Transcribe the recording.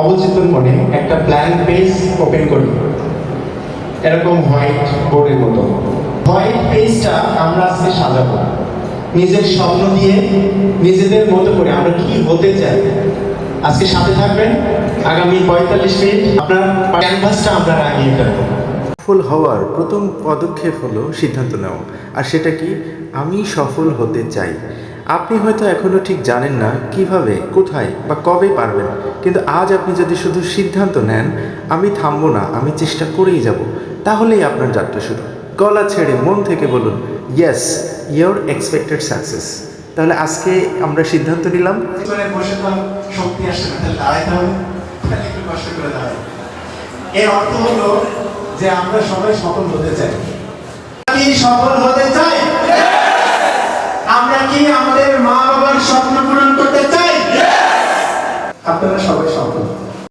অবচেতন মনে একটা ব্ল্যাঙ্ক পেজ ওপেন করি, এরকম হোয়াইট বোর্ডের মতো। হোয়াইট পেজটা আমরা আজকে সাজাবো নিজের স্বপ্ন দিয়ে, নিজেদের মতো করে আমরা কি হতে চাই। আজকে সাথে থাকবেন, আগামী 45 মিনিট আপনার ক্যানভাসটা আমরা রাঙিয়ে ফেলবো। সফল হওয়ার প্রথম পদক্ষেপ হলো সিদ্ধান্ত নেওয়া। আর সেটা কি? আমি সফল হতে চাই। আপনি হয়তো এখনও ঠিক জানেন না কিভাবে, কোথায় বা কবে পারবেন, কিন্তু আজ আপনি যদি শুধু সিদ্ধান্ত নেন, আমি থামবো না, আমি চেষ্টা করেই যাব, তাহলেই আপনার যাত্রা শুরু। গলা ছেড়ে মন থেকে বলুন, ইয়েস, ইয়োর এক্সপেক্টেড সাকসেস। তাহলে আজকে আমরা সিদ্ধান্ত নিলাম, বসে তো শক্তি আসছে না, তাহলে দাঁড়াইতে হবে, তাহলে একটু কষ্ট করে দাঁড়াই। এর অর্থ হলো যে আমরা সবাই সফল হতে চাই। কি সফল হতে চাই? আমরা কি আমাদের মা বাবার স্বপ্ন পূরণ করতে চাই? আপনারা সবাই সফল।